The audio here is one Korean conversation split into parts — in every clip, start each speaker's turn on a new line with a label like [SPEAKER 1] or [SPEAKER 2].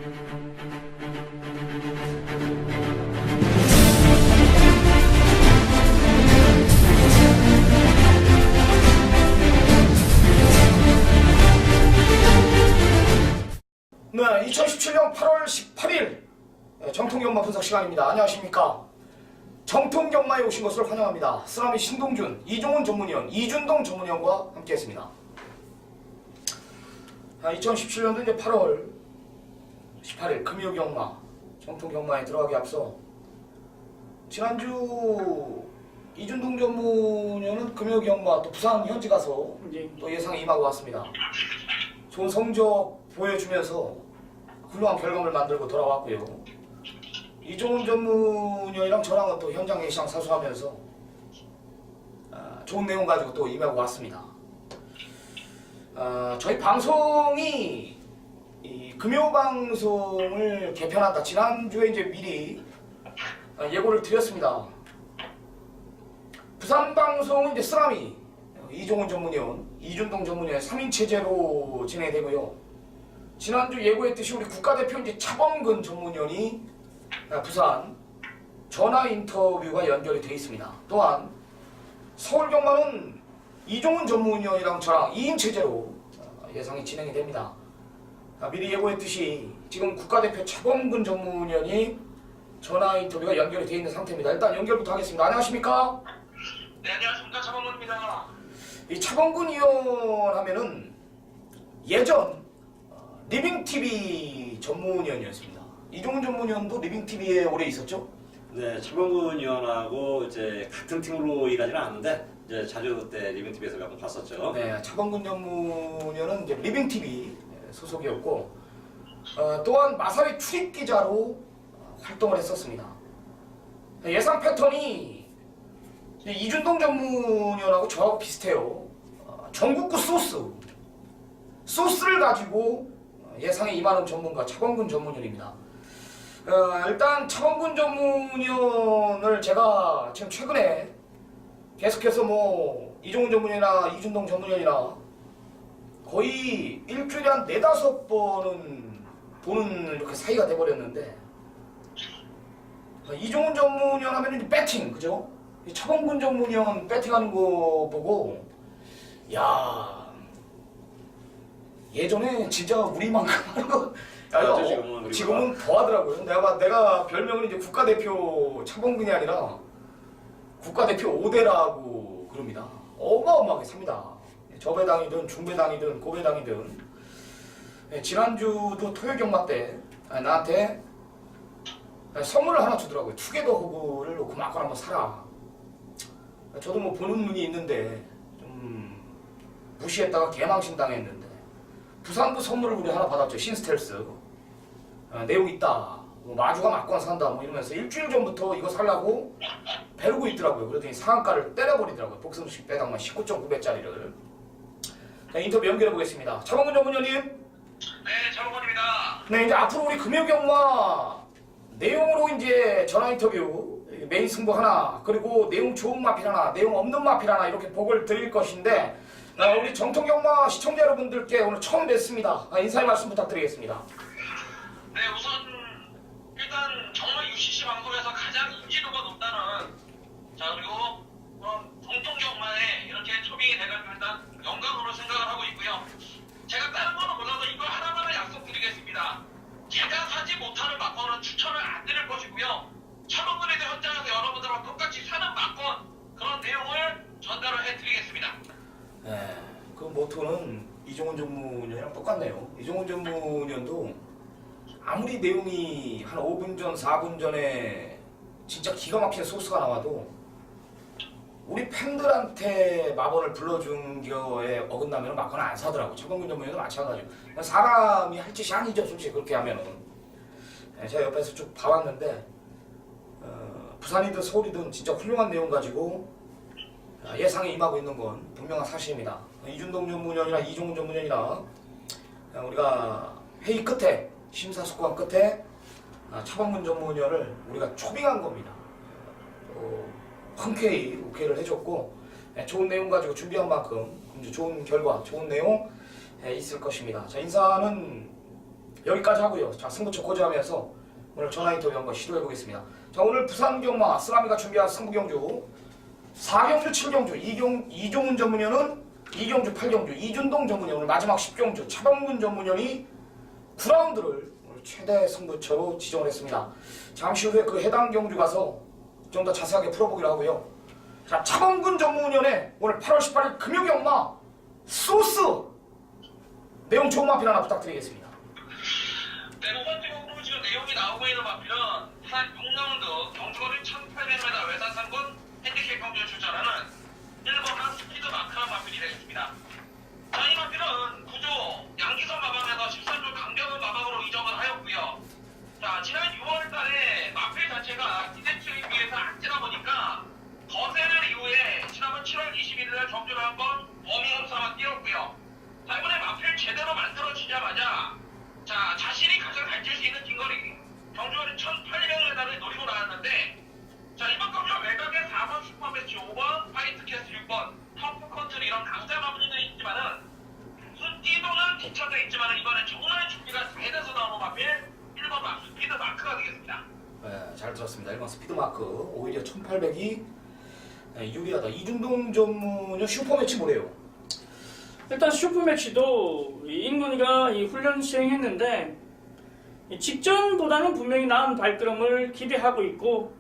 [SPEAKER 1] 네, 2017년 8월 18일 정통경마 분석 시간입니다. 안녕하십니까? 정통경마에 오신 것을 환영합니다. 쓰나미 신동준, 이종훈 전문위원, 이준동 전문위원과 함께했습니다. 2017년도 이제 8월 18일 금요경마, 정통경마에 들어가기 앞서 지난주 이준동 전문위원은 금요경마 또 부산 현지 가서 또 예상에 임하고 왔습니다. 좋은 성적 보여주면서 훌륭한 결과물 만들고 돌아왔고요. 이종훈 전문위원이랑 저랑은 또 현장 예상 사수하면서 좋은 내용 가지고 또 임하고 왔습니다. 저희 방송이 이 금요방송을 개편한다. 지난주에 이제 미리 예고를 드렸습니다. 부산방송은 이제 쓰나미, 이종훈 전문위원, 이준동 전문위원 3인 체제로 진행되고요. 지난주 예고했듯이 우리 국가대표 이제 차범근 전문위원이 부산 전화 인터뷰가 연결이 되어 있습니다. 또한 서울경마는 이종훈 전문위원이랑 저랑 2인 체제로 예상이 진행이 됩니다. 미리 예고했듯이 지금 국가대표 차범근 전문위원이 전화 인터뷰가 연결이 되어 있는 상태입니다. 일단 연결부터 하겠습니다. 안녕하십니까?
[SPEAKER 2] 네, 안녕하십니까. 차범근입니다.
[SPEAKER 1] 이 차범근 의원 하면은 예전 리빙TV 전문위원이었습니다. 이종훈 전문위원도 리빙TV에 오래 있었죠?
[SPEAKER 3] 네, 차범근 의원하고 이제 같은 팀으로 일하지는 않는데 이제 자주 그때 리빙TV에서 몇 번 봤었죠.
[SPEAKER 1] 네, 차범근 전문위원은 이제 리빙TV 소속이었고 또한 마사회 출입 기자로 활동을 했었습니다. 예상 패턴이 이준동 전문위원하고 저하고 비슷해요. 전국구 소스를 가지고 예상에 임하는 전문가 차범근 전문위원입니다. 일단 차범근 전문위원을 제가 지금 최근에 계속해서 뭐 이종훈 전문위원이나 이준동 전문위원이나 거의 일주일에 한 4-5번은 보는 이렇게 사이가 돼버렸는데 이종훈 전문위원 하면 이제 배팅, 그죠? 차범근 전문위원 배팅하는 거 보고 야 예전에 진짜 우리만큼 하는 거
[SPEAKER 3] 그렇죠,
[SPEAKER 1] 지금은 더 하더라고요. 내가 별명은 이제 국가대표 차범근이 아니라 국가대표 5대라고 그럽니다. 어마어마하게 삽니다. 저배당이든 중배당이든 고배당이든. 지난주도 토요경마 때 나한테 선물을 하나 주더라고요. 투게더 호구를 놓고 막걸 한번 사라. 저도 뭐 보는 눈이 있는데 좀 무시했다가 개망신 당했는데 부산도 선물을 우리 하나 받았죠. 신스텔스. 내용 있다. 뭐 마주가 막권 산다. 뭐 이러면서 일주일 전부터 이거 살라고 배르고 있더라고요. 그러더니 상한가를 때려버리더라고요. 복승식 배당만 19.9배짜리를. 인터뷰 연결해 보겠습니다. 차범근 전문위원님.
[SPEAKER 2] 네, 차범근입니다.
[SPEAKER 1] 네, 이제 앞으로 우리 금요경마 내용으로 이제 전화 인터뷰 메인 승부 하나, 그리고 내용 좋은 마필 하나, 내용 없는 마필 하나 이렇게 보고를 드릴 것인데 우리 정통경마 시청자 여러분들께 오늘 처음 뵙습니다. 인사의 말씀 부탁드리겠습니다.
[SPEAKER 2] 네, 우선 일단 정말 UCC 방송에서 가장 인지도가 높다는 그리고 정통경마에 이렇게 초빙이 돼가지고 일단 영광으로 생각을 하고 있고요. 제가 다른 거는 몰라도 이거 하나만은 약속드리겠습니다. 제가 사지 못하는 막권은 추천을 안 드릴 것이고요. 차범근에 대한 현장에서 여러분들과 똑같이 사는 막권 그런 내용을 전달을 해드리겠습니다.
[SPEAKER 1] 네, 그 모토는 이종훈 전문위원이랑 똑같네요. 이종훈 전문위원도 아무리 내용이 한 5분 전, 4분 전에 진짜 기가 막힌 소스가 나와도 우리 팬들한테 마번을 불러준 거에 어긋나면 마번을 안 사더라고. 차범근 전문위원도 마찬가지고. 사람이 할 짓이 아니죠, 솔직히 그렇게 하면은. 제가 옆에서 쭉 봐왔는데 부산이든 서울이든 진짜 훌륭한 내용 가지고 예상에 임하고 있는 건 분명한 사실입니다. 이준동 전문위원이나 이종훈 전문위원이나 우리가 회의 끝에 심사숙고한 끝에 차범근 전문위원을 우리가 초빙한 겁니다. 흔쾌히 오케이를 해줬고 좋은 내용 가지고 준비한 만큼 좋은 결과, 좋은 내용 있을 것입니다. 자, 인사는 여기까지 하고요. 자, 승부처 고지하면서 오늘 전화 인터뷰 한번 시도해 보겠습니다. 자, 오늘 부산 경마 쓰라미가 준비한 승부 경주 4경주 7경주 이종훈 전문위원은 2경주 8경주 이준동 전문위원 오늘 마지막 10경주 차범근 전문위원이 9라운드를 오늘 최대 승부처로 지정을 했습니다. 잠시 후에 그 해당 경주 가서 좀 더 자세하게 풀어보기로 하고요. 자, 차범근 전문위원의 오늘 8월 18일 금요경마 소스 내용 좋은 마필 하나 부탁드리겠습니다.
[SPEAKER 2] 네, 5번째 경주 지금 내용이 나오고 있는 마필은 한 6라운드 경주거리 1800m 외산상군 핸디캡 경주에 출전하는 1번한 스피드 마크한 마필이 되겠습니다. 자, 이 마필은 구조 양기선 마방에서 13조 강경은 마방으로 이적을 하였고요. 자, 지난 6월달에 마필 자체가 디센트에 비해서 안 뛰다 보니까 거세를 이후에 지난번 7월 21일에 경주를 한번 워밍업 삼아 뛰었고요. 자, 이번에 마필 제대로 만들어지자마자 자, 자신이 가장 잘 뛸 수 있는 긴거리 경주거리 1800m를 노리고 나왔는데 자, 이번 경주 외곽에 4번 슈퍼매치 5번 파이트 캐스 6번 터프 컨트리 이런 강자 마무리도 있지만은 순뛰도는 뒤쳐져 있지만은 이번에 정말 준비가 잘 돼서 나오는 마필 1번 스피드 마크가 되겠습니다.
[SPEAKER 1] 네, 잘 들었습니다. 1번 스피드 마크 오히려 1800이 유리하다. 이준동 전문위원 슈퍼매치 뭐래요?
[SPEAKER 4] 일단 슈퍼매치도 인문이가 이 훈련 시행했는데 직전보다는 분명히 나은 발걸음을 기대하고 있고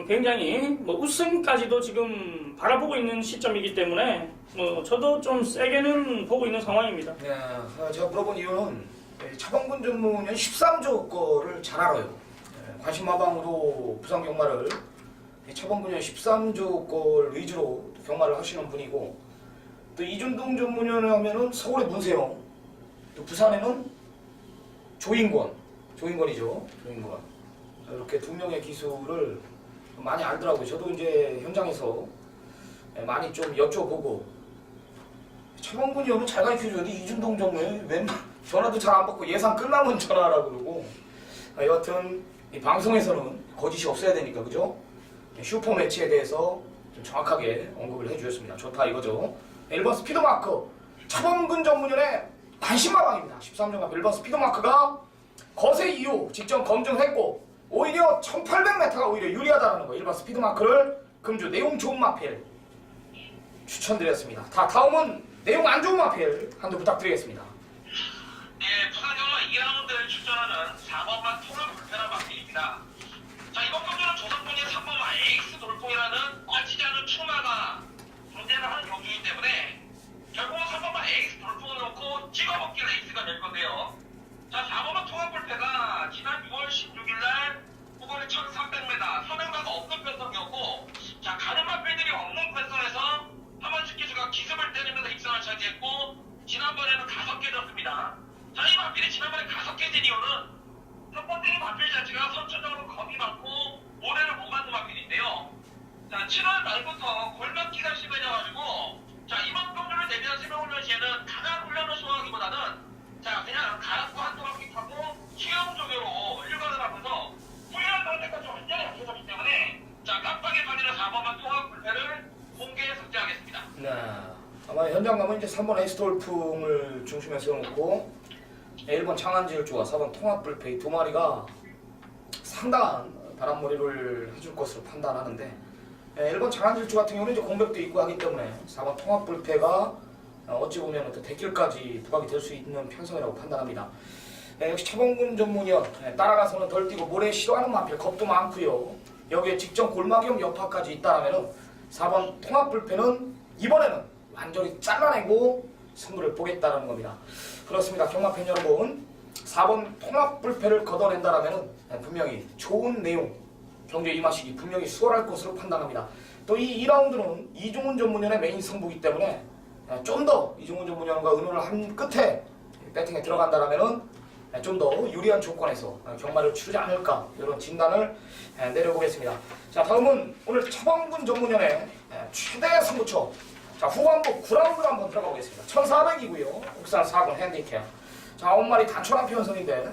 [SPEAKER 4] 굉장히 우승까지도 지금 바라보고 있는 시점이기 때문에 저도 좀 세게는 보고 있는 상황입니다.
[SPEAKER 1] 네, 제가 물어본 이유는 차범근 전문위원 13조 거를 잘 알아요. 관심마방으로 부산 경마를 차범근 전 13조 걸 위주로 경마를 하시는 분이고 또 이준동 전문위원 하면은 서울의 문세영 또 부산에는 조인권이죠. 조인권 이렇게 두 명의 기술을 많이 알더라고요. 저도 이제 현장에서 많이 좀 여쭤보고 차범근 의원은 잘 가르쳐줘야지 이준동 전문위원 웬만 전화도 잘 안 받고 예상 끝나면 전화하라고 그러고 여하튼 이 방송에서는 거짓이 없어야 되니까 그죠? 슈퍼매치에 대해서 좀 정확하게 언급을 해주셨습니다. 좋다 이거죠. 1번 스피드마크 차범근 전문위원의 관심마방입니다. 13년간 1번 스피드마크가 거세 이후 직전 검증했고 오히려 1800m가 오히려 유리하다는 거 1번 스피드마크를 금주 내용 좋은 마필 추천드렸습니다. 다음은 내용 안 좋은 마필 한두 부탁드리겠습니다.
[SPEAKER 2] 예, 부산 경마 2라운드를 출전하는 4번만 통합 불편한 마필입니다. 자, 이번 경주는 조선군의 3번만 에이스 돌풍이라는 빠지지 않은 추마가 존재를 하는 경주이기 때문에 결국은 3번만 에이스 돌풍을 놓고 찍어먹기 레이스가 될 건데요. 자, 4번만 통합 불패가 지난 6월 16일날 후거리 1300m 선행마가 없는 편성이었고 자, 가는 마필들이 없는 편성에서 하만식 기수가 기습을 때리면서 입상을 차지했고 지난번에는 5개 졌습니다. 자, 이 마필이 지난번에 5개 진 이유는 첫 번째 이 마필 자체가 선천적으로 겁이 많고 모래를 못 맞는 마필인데요. 자, 7월 말부터 골막기가 심해져가지고 자, 이번 경주를 대비한 새벽훈련 시에는 강한 훈련을 소화하기보다는 자, 그냥 가락고 한 동학기 타고 수영 조교로 일관을 하면서 훈련 상태까지 완전히 약해졌기 때문에 자, 깜빡이 반이나 4번만 통합 불패를 공개에 삭제하겠습니다.
[SPEAKER 1] 네, 아마 현장 가면 이제 3번 에이스 돌풍을 중심에 세워놓고 1번 창안지일주와 4번 통합불패 두 마리가 상당한 바람머리를 해줄 것으로 판단하는데 1번 창안지일주 같은 경우는 이제 공백도 있고 하기 때문에 4번 통합불패가 어찌 보면 또 대길까지 부각이 될 수 있는 편성이라고 판단합니다. 역시 차범근 전문위원 따라가서는 덜 뛰고 모래 싫어하는 마필 겁도 많고요. 여기에 직전 골막염 여파까지 있다라면은 4번 통합불패는 이번에는 완전히 잘라내고 승부를 보겠다라는 겁니다. 그렇습니다. 경마팬 여러분 4번 통합불패를 걷어낸다라면 분명히 좋은 내용 경주에 임하시기 분명히 수월할 것으로 판단합니다. 또 이 2라운드는 이종훈 전문위원의 메인 승부이기 때문에 좀 더 이종훈 전문위원과 의논을 한 끝에 배팅에 들어간다라면 좀 더 유리한 조건에서 경마를 치르지 않을까 이런 진단을 내려보겠습니다. 자, 다음은 오늘 차범근 전문위원의 최대 승부처 자, 후반부 9라운드 한번 들어가 보겠습니다. 1400이고요. 국산 4군 핸디캡. 자, 9마리 단촐한 편성인데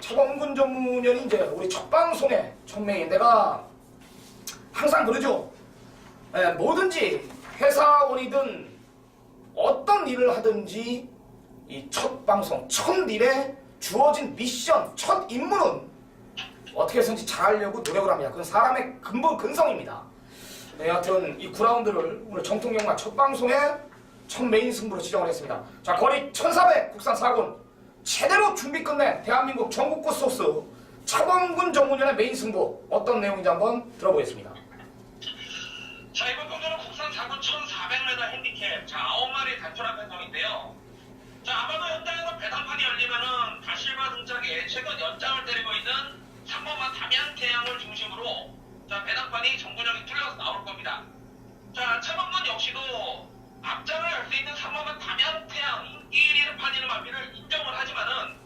[SPEAKER 1] 차범근 전문위원이 이제 우리 첫 방송에 첫 메인 내가 항상 그러죠. 뭐든지 회사원이든 어떤 일을 하든지 이 첫 방송, 첫 일에 주어진 미션 첫 임무는 어떻게 해서든지 잘하려고 노력을 합니다. 그건 사람의 근본 근성입니다. 네, 여하튼 이 9라운드를 오늘 정통경마 첫 방송에 첫 메인 승부로 지정을 했습니다. 자, 거리 1400 국산 4군 제대로 준비 끝낸 대한민국 전국구 소스 차범근 정문현의 메인 승부 어떤 내용인지 한번 들어보겠습니다.
[SPEAKER 2] 자, 이번 경기는 국산 4군 1400m 핸디캡. 자, 9마리 단촐한 편성인데요. 자, 아마도 현장에서 배당판이 열리면은 다실바 등짝에 최근 연장을 때리고 있는 3번만 담양태양을 중심으로 자, 배당판이 정근영이 뚫려서 나올 겁니다. 자, 차범근 역시도 앞장을 할 수 있는 3번만 담양태양 인기 1위를 팔리는 마비를 인정을 하지만은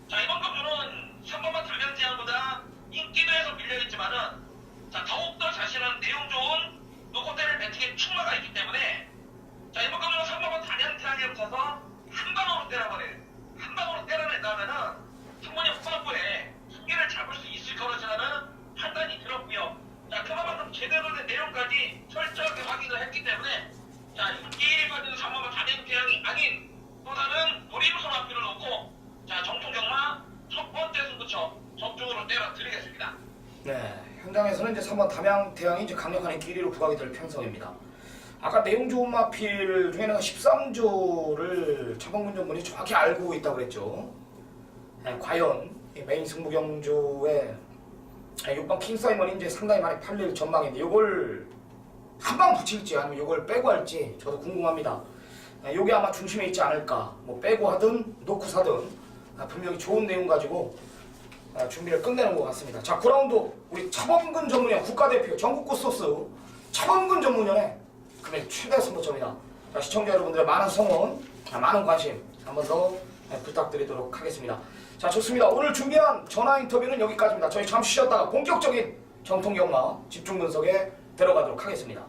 [SPEAKER 2] 자, 이번 경주는 3번만 담양태양보다 인기도에서 밀려있지만은 자, 더욱더 자신은 내용 좋은 노코테를 배팅에 충마가 있기 때문에 자, 이번 경주는 3번만 담양태양에 붙어서 한 방으로 때려낸다면은 승문이 후반부에 승기를 잡을 수 있을 거라는 판단이 들었고요. 자, 그만큼 제대로 된 내용까지 철저하게 확인을 했기 때문에 자, 인기 1위 받은 3번만 담양태양이 아닌 또 다른 놀이루선 앞뒤를 놓고 자, 정통경마 첫 번째 승부처 적중으로 때려드리겠습니다.
[SPEAKER 1] 네, 현장에서는 이제 3번 담양태양이 이제 강력한 인기 1위로 부각이 될 편성입니다. 아까 내용 좋은 마필 중에는 13조를 차범근 전문이 정확히 알고 있다고 그랬죠. 네, 과연 이 메인 승부 경주에 6번 킹사이먼이 이제 상당히 많이 팔릴 전망인데 이걸 한 방 붙일지 아니면 이걸 빼고 할지 저도 궁금합니다. 이게 아마 중심에 있지 않을까. 뭐 빼고 하든 놓고 사든 분명히 좋은 내용 가지고 준비를 끝내는 것 같습니다. 자, 9라운드 우리 차범근 전문위원 국가대표 전국구 소스 차범근 전문위원의 금액 최대 승부처입니다. 자, 시청자 여러분들의 많은 성원, 많은 관심 한번 더 부탁드리도록 하겠습니다. 자, 좋습니다. 오늘 준비한 전화 인터뷰는 여기까지입니다. 저희 잠시 쉬었다가 본격적인 정통경마 집중 분석에 들어가도록 하겠습니다.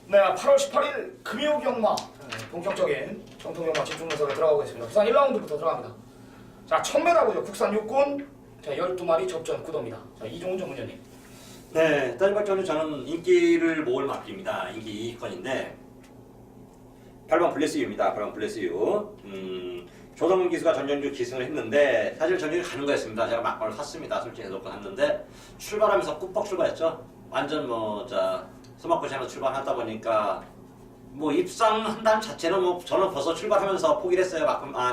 [SPEAKER 1] 네, 8월 18일 금요경마 본격적인 정통경마 집중 분석에 들어가고 있습니다. 부산 1라운드부터 들어갑니다. 자, 1000m고요. 국산 6군 자, 12마리 접전 구도입니다. 자, 이종훈 전문위원님.
[SPEAKER 3] 네, 따지박전은 저는 인기를 모을 마필입니다. 인기 2위권인데 8번 블레스유입니다. 8번 블레스유. 조성문 기수가 전전주 기승을 했는데 사실 전전주 가는 거였습니다. 제가 막걸을 샀습니다. 솔직히 해놓고 샀는데 출발하면서 꾸벅 출발했죠. 완전 소막고시하면서 출발하다 보니까 뭐 입상한다는 자체는 뭐 저는 벌써 출발하면서 포기를 했어요.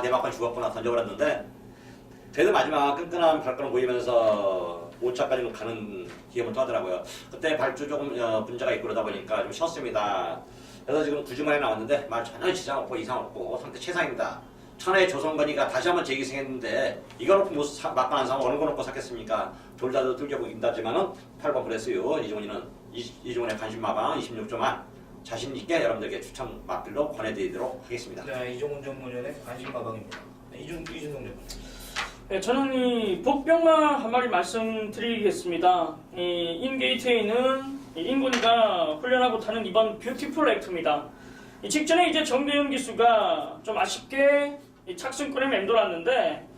[SPEAKER 3] 내 막건 죽었구나 던져버렸는데 그래도 마지막 끈끈한 발걸음 보이면서 5차까지는 가는 기염을 또 하더라고요. 그때 발주 조금 문제가 있고 그러다 보니까 좀 쉬었습니다. 그래서 지금 9주만에 나왔는데 말 전혀 지장 없고 이상 없고 상태 최상입니다. 천하의 조성건이가 다시 한번 재기승했는데 이거 놓고 막간 안 사면 어느 거 놓고 샀겠습니까? 돌다도 뚫려보고 있다지만은 8번 브레스유 이종훈의 관심마방 26조만 자신있게 여러분들께 추천 맛들로 권해드리도록 하겠습니다.
[SPEAKER 1] 네, 이종훈 전문위원의 관심마방입니다. 네, 이준동 전문.
[SPEAKER 4] 네, 저는 이 복병마 한 마리 말씀드리겠습니다. 이 인게이트에 있는 인군이가 훈련하고 타는 이번 뷰티풀 액트입니다. 이 직전에 이제 정대윤 기수가 좀 아쉽게 이 착승권에 맴돌았는데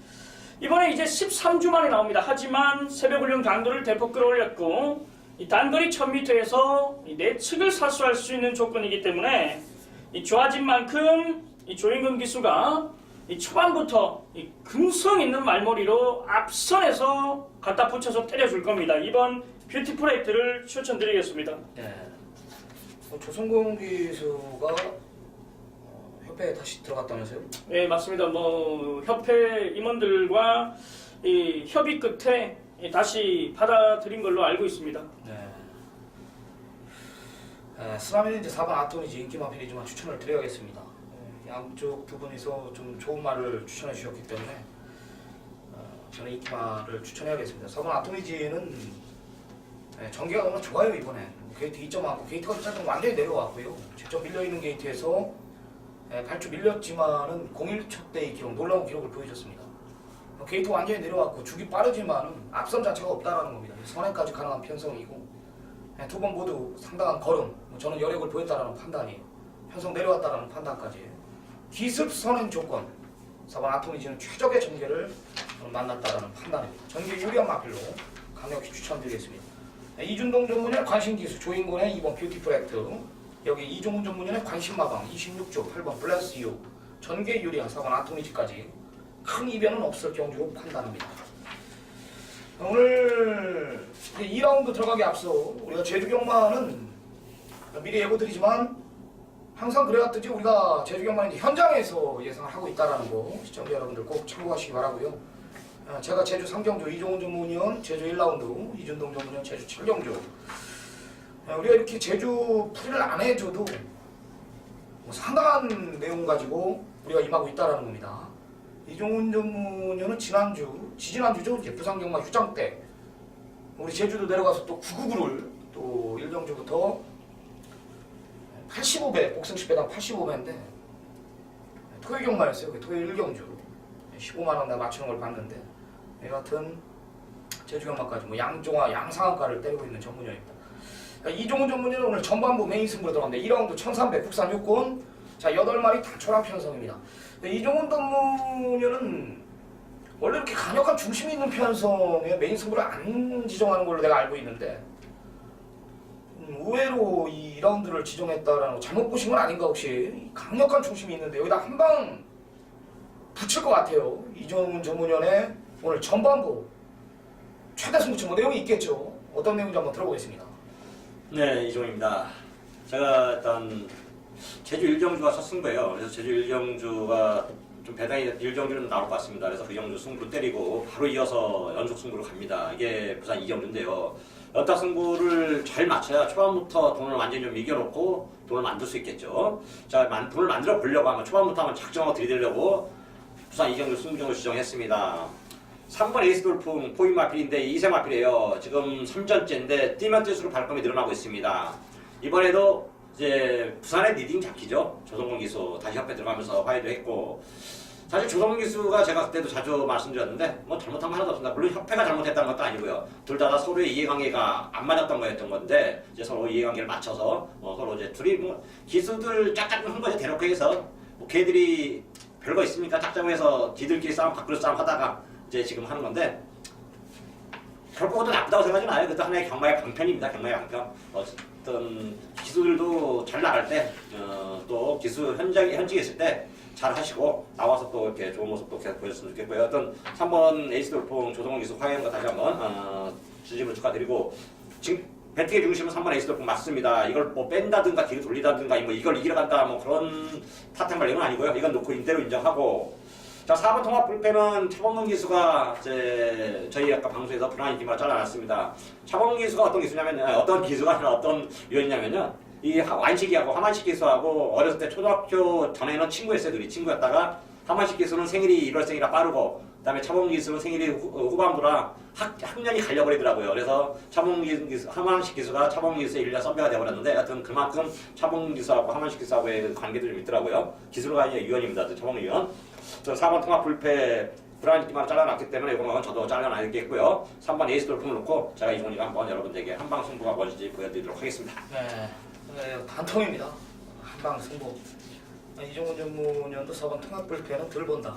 [SPEAKER 4] 이번에 이제 13주 만에 나옵니다. 하지만 새벽 훈련 강도를 대폭 끌어올렸고 이 단거리 1000m에서 이 내측을 사수할 수 있는 조건이기 때문에 이 좋아진 만큼 이 조인근 기수가 이 초반부터 이 근성 있는 말머리로 앞선에서 갖다 붙여서 때려줄 겁니다. 이번 뷰티풀 액트를 추천드리겠습니다.
[SPEAKER 1] 네. 조성근 기수가 협회에 다시 들어갔다면서요?
[SPEAKER 4] 네, 맞습니다. 뭐 협회 임원들과 이 협의 끝에 다시 받아들인 걸로 알고 있습니다.
[SPEAKER 1] 네. 스나미는 이제 4번 아토니지 인기 마필이지만 추천을 드려야겠습니다. 양쪽 두 분이서 좀 좋은 말을 추천해 주셨기 때문에 저는 인기마를 추천해야겠습니다. 4번 아토니지는 전개가 너무 좋아요. 이번에 게이트 2.9 게이트가 짜증 완전히 내려왔고요. 직접 밀려있는 게이트에서 발주 밀렸지만은 01초 대의 기록, 놀라운 기록을 보여줬습니다. 게이트 완전히 내려왔고 주기 빠르지만은 앞선 자체가 없다라는 겁니다. 선행까지 가능한 편성이고 두 번 모두 상당한 걸음, 저는 여력을 보였다라는 판단이에요. 편성 내려왔다라는 판단까지 기습 선행 조건 4번 아토미지는 최적의 전개를 만났다라는 판단입니다. 전개 유리한 마필로 강력히 추천드리겠습니다. 이준동 전문의 관심기수 조인권의 2번 뷰티풀 액트, 여기 이종훈 전문의 관심마방 26조 8번 블레스 유, 전개 유리한 4번 아토미지까지 큰 이변은 없을 경주로 판단합니다. 오늘 2라운드 들어가기 앞서 우리가 제주경마는 미리 예고드리지만 항상 그래왔듯이 우리가 제주경마는 현장에서 예상을 하고 있다는 거 시청자 여러분들 꼭 참고하시기 바라고요. 제가 제주 3경주 이종훈 전문위원, 제주 1라운드 이준동 전문위원, 제주 7경주. 우리가 이렇게 제주 풀이를 안 해줘도 상당한 내용 가지고 우리가 임하고 있다는 겁니다. 이종훈 전문위원은 지지난주죠. 이제 부산경마 휴장 때 우리 제주도 내려가서 또 999를 또 1경주부터 85배, 복승 10배당 85배인데 토요 경마였어요. 그 토요 1경주 15만원 내가 맞추는 걸 봤는데 여하튼 제주 경마까지 뭐 양종화, 양상한가를 때리고 있는 전문위원입니다. 그러니까 이종훈 전문위원은 오늘 전반부 메인 승부로 들어갑니다. 2라운드 1300 국산 6권, 자 8마리 단촐한 편성입니다. 이종훈 전문위원은 원래 이렇게 강력한 중심이 있는 편성에 메인 승부를 안 지정하는 걸로 내가 알고 있는데 의외로 이 2라운드를 지정했다라는 거 잘못 보신 건 아닌가 혹시? 강력한 중심이 있는데 여기다 한 방 붙일 것 같아요. 이종훈 전문위원의 오늘 전반부 최대 승부처 뭐 내용이 있겠죠. 어떤 내용인지 한번 들어보겠습니다.
[SPEAKER 3] 네, 이종입니다. 제가 일단 제주 1경주가 첫 승부예요. 그래서 제주 1경주가 좀 배당이 1경주는 나올 것 같습니다. 그래서 그 경주 승부를 때리고 바로 이어서 연속 승부로 갑니다. 이게 부산 2경주인데요. 연타 승부를 잘 맞춰야 초반부터 돈을 완전히 좀 이겨놓고 돈을 만들 수 있겠죠. 자, 돈을 만들어 보려고 하면 초반부터 한번 작정하고 들이대려고 부산 2경주 승부정을 지정했습니다. 3번 에이스 돌풍 포인 마필인데 2세 마필이에요. 지금 3전째인데 뛰면 뛸수록 발걸음이 늘어나고 있습니다. 이번에도 이제 부산의 리딩 잡히죠. 조성근 기수 다시 협회 들어가면서 화해도 했고, 사실 조성근 기수가 제가 그때도 자주 말씀드렸는데 뭐 잘못한 거 하나도 없습니다. 물론 협회가 잘못했다는 것도 아니고요. 둘 다 서로의 이해관계가 안 맞았던 거였던 건데 이제 서로 이해관계를 맞춰서 서로 이제 둘이 뭐 기수들 짝짝꿍 한 거죠. 대놓고 해서 뭐 걔들이 별거 있습니까? 짝짝꿍 해서 지들끼리 싸움 밥그릇 싸움 하다가 이제 지금 하는 건데 결국은 나쁘다고 생각하지 마요. 그것도 하나의 경마의 방편입니다. 경마의 방편. 어떤 기수들도 잘 나갈 때 또 기수 현직에 있을 때 잘 하시고 나와서 또 이렇게 좋은 모습도 계속 보였으면 좋겠고요. 어떤 3번 에이스 돌풍 조성훈 기수 화해한 거 다시 한번 진심으로 축하드리고, 지금 배팅의 중심은 3번 에이스 돌풍 맞습니다. 이걸 뭐 뺀다든가 뒤로 돌리다든가 뭐 이걸 이기러 간다 뭐 그런 탓한 말은 아니고요. 이건 놓고 인대로 인정하고, 자 4번 통합 불펜은 차범근 기수가 이제 저희 아까 방송에서 불안한 기마를 잘라놨습니다. 차범근 기수가 어떤 기수냐면 어떤 기수가 아니라 어떤 위원이냐면요. 이 완식이하고 하만식 기수하고 어렸을 때 초등학교 전에는 친구였어요. 둘이 친구였다가 하만식 기수는 생일이 1월생이라 빠르고 그다음에 차범근 기수는 생일이 후반부라 학년이 갈려버리더라고요. 그래서 하만식 기수가 차범근 기수의 1년 선배가 되어버렸는데 하여튼 그만큼 차범근 기수하고 하만식 기수하고의 관계도 좀 있더라고요. 기수가 아니라 위원입니다. 차범근 위원. 4번 통합 불패 불안기만 잘라놨기 때문에 이거는 저도 잘라놔야겠고요. 3번 에이스 돌풍을 놓고 제가 이종훈이가 한번 여러분들에게 한방 승부가 뭔지 보여드리도록 하겠습니다.
[SPEAKER 1] 네, 단통입니다. 한방 승부. 이종훈 전문위원도 4번 통합 불패는 덜 본다.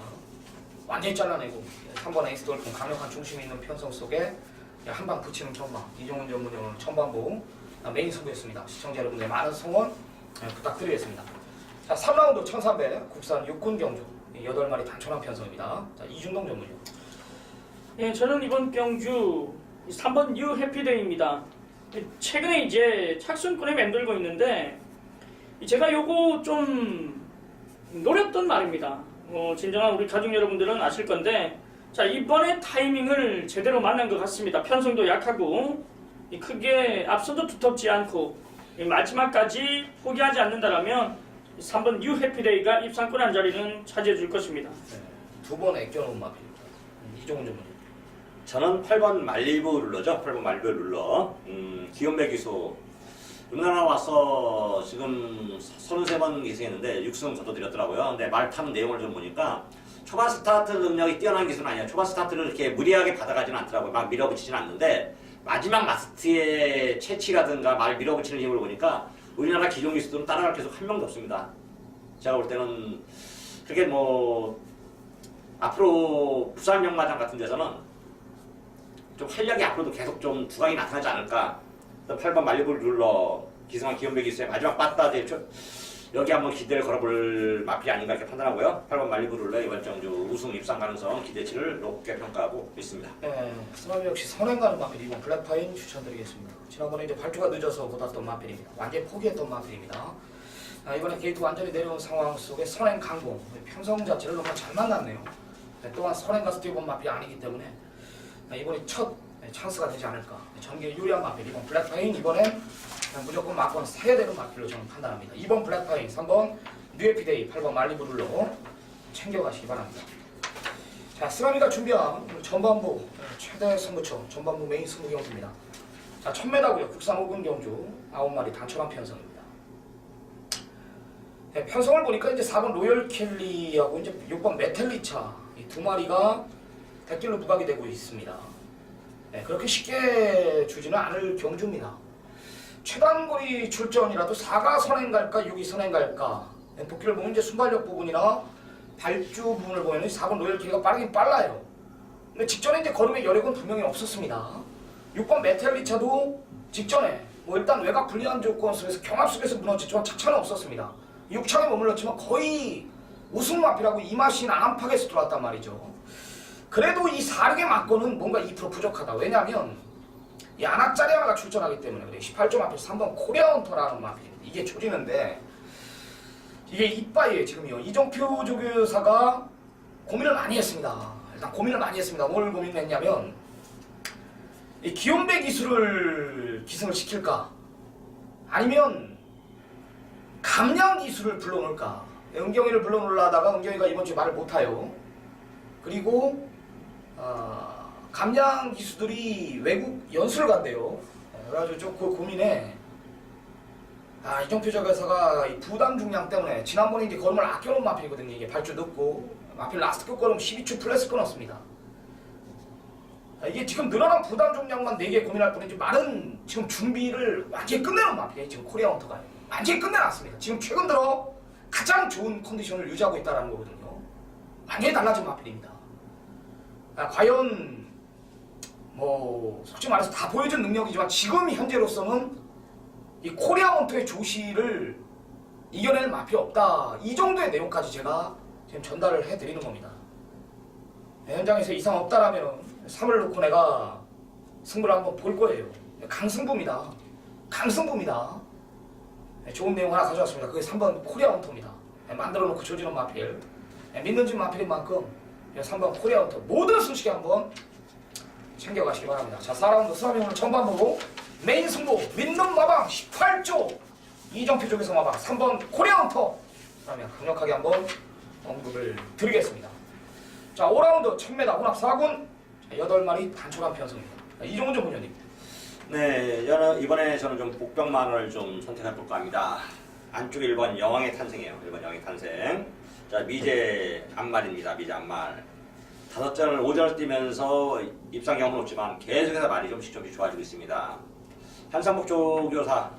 [SPEAKER 1] 완전히 잘라내고 3번 에이스 돌풍 강력한 중심이 있는 편성 속에 한방 붙이는 전망. 이종훈 전문위원은 전반부 메인 승부였습니다. 시청자 여러분들의 많은 성원 부탁드리겠습니다. 자, 3라운드 1300 국산 6군 경주 8마리 단촐한 편성입니다. 자, 이준동 전문위원.
[SPEAKER 4] 예, 저는 이번 경주 3번 뉴 해피데이입니다. 최근에 이제 착순권에 맴돌고 있는데 제가 요거 좀 노렸던 말입니다. 진정한 우리 가족 여러분들은 아실 건데, 자 이번에 타이밍을 제대로 만난 것 같습니다. 편성도 약하고 크게 앞서도 두텁지 않고 마지막까지 포기하지 않는다라면 3번 뉴 해피데이가 입상권 한 자리는 차지해 줄 것입니다.
[SPEAKER 1] 네, 두 번 액견 마필입니다. 이종훈 전문위원.
[SPEAKER 3] 저는 8번 말리부 룰러죠. 8번 말리부 룰러. 기욤배 기수. 우리나라 와서 지금 33번 기수했는데 6승 거둬들였더라고요. 근데 말 타는 내용을 좀 보니까 초반 스타트 능력이 뛰어난 기수는 아니에요. 초반 스타트를 이렇게 무리하게 받아가지는 않더라고요. 막 밀어붙이지는 않는데 마지막 마스트의 채취라든가 말 밀어붙이는 힘을 보니까 우리나라 기존 기수들은 따라갈 계속 한 명도 없습니다. 제가 볼 때는 그렇게 뭐 앞으로 부산 영마장 같은 데서는 좀 활력이 앞으로도 계속 좀 두각이 나타나지 않을까. 8번 말리부 룰러 기승한 기현배 기수의 마지막 빠따대 여기 한번 기대를 걸어볼 마필이 아닌가 이렇게 판단하고요. 8번 말리부 룰러 이번 정주 우승 입상 가능성 기대치를 높게 평가하고 있습니다.
[SPEAKER 1] 네, 스마비 역시 선행 가는 마필 이번 블랙파인 추천드리겠습니다. 지난번에 이제 발주가 늦어서 못 왔던 마필입니다. 완전히 포기했던 마필입니다. 이번에 게이트 완전히 내려온 상황 속에 선행 강공 편성 자체를 너무 잘 만났네요. 또한 선행과 스티븐 마필이 아니기 때문에 이번이 첫 찬스가 되지 않을까. 전개 유리한 마필 이번 블랙파인 이번엔 무조건 막건 세대로 마필로 저는 판단합니다. 2번 블랙파인, 3번 뉴에피데이, 8번 말리부룰로 챙겨가시기 바랍니다. 자, 스라미가 준비한 전반부 최대 승부처 전반부 메인 승부 경주입니다. 자, 1000m고요. 국산 5군 경주 9마리 단촐한 편성입니다. 네, 편성을 보니까 이제 4번 로열 켈리하고 이제 6번 메텔리차 이 두 마리가 대길로 부각이 되고 있습니다. 네, 그렇게 쉽게 주지는 않을 경주입니다. 최단거리 출전이라도 4가 선행 갈까 6이 선행 갈까. 네, 복귀를 보면 이제 순발력 부분이나 발주 부분을 보면 4번 로열 켈리가 빠르긴 빨라요. 근데 직전에 이제 걸음의 여력은 분명히 없었습니다. 6번 메텔리차도 직전에 뭐 일단 외곽 불리한 조건 속에서 경합 속에서 무너졌지만 착차는 없었습니다. 6차에 머물렀지만 거의 우승 마필하고 이 맛이 안팎에서 들어왔단 말이죠. 그래도 이 4륙의 막고는 뭔가 2% 부족하다. 왜냐하면 이 안악자리 하나가 출전하기 때문에 그래. 18조 마필 3번 코리아 헌터라는 마필입니다. 이게 조지는데 이게 이빠이에요 지금요. 이정표 조교사가 고민을 많이 했습니다. 일단 고민을 많이 했습니다. 뭘 고민했냐면 이 기욤배 기술을 기승을 시킬까 아니면 감량 기술을 불러놓을까. 은경이를 불러놓으려다가 은경이가 이번 주에 말을 못해요. 그리고 감량 기수들이 외국 연수를 간대요. 그래가지고 좀 그 고민에 이정표 조교사가 이 부담 중량 때문에 지난번에 이제 걸음을 아껴놓은 마필이거든요. 이게 발주 늦고 마필 라스트 끝 걸음 12초 플래스 끊었습니다. 이게 지금 늘어난 부담 중량만 4개 고민할 뿐이지 말은 지금 준비를 완전히 끝내놓은 마필이에요. 지금 코리아 헌터가 완전히 끝내놨습니다. 지금 최근 들어 가장 좋은 컨디션을 유지하고 있다는 거거든요. 완전히 달라진 마필입니다. 과연 뭐 솔직히 말해서 다 보여준 능력이지만 지금 현재로서는 이 코리아 헌터의 조시를 이겨낼 마필이 없다. 이 정도의 내용까지 제가 지금 전달을 해드리는 겁니다. 현장에서 이상 없다라면 3을 놓고 내가 승부를 한번 볼 거예요. 강승부입니다. 강승부입니다. 좋은 내용 하나 가져왔습니다. 그게 3번 코리아 헌터입니다. 만들어 놓고 조지는 마필. 믿는 집 마필인 만큼 3번 코리아 헌터 모든 승식에 한번 챙겨가시기 바랍니다. 자, 4라운드 스라미 오늘 전반부로 메인 승부 믿는 마방 18조 이정표 쪽에서 마방 3번 코리아 헌터 그러면 강력하게 한번 언급을 드리겠습니다. 자, 5라운드 1000m 혼합 4군 8마리 단촐한 편성입니다. 이종훈 전문위원님.
[SPEAKER 3] 네, 이번에 저는 좀 복병만을 좀 선택해 볼까 합니다. 안쪽에 1번 여왕의 탄생이에요. 1번 여왕의 탄생. 자, 미제 안말입니다. 미제 안말. 5전을 5전을 뛰면서 입상 경험은 없지만 계속해서 말이 조금씩 좋아지고 있습니다. 한상복 조교사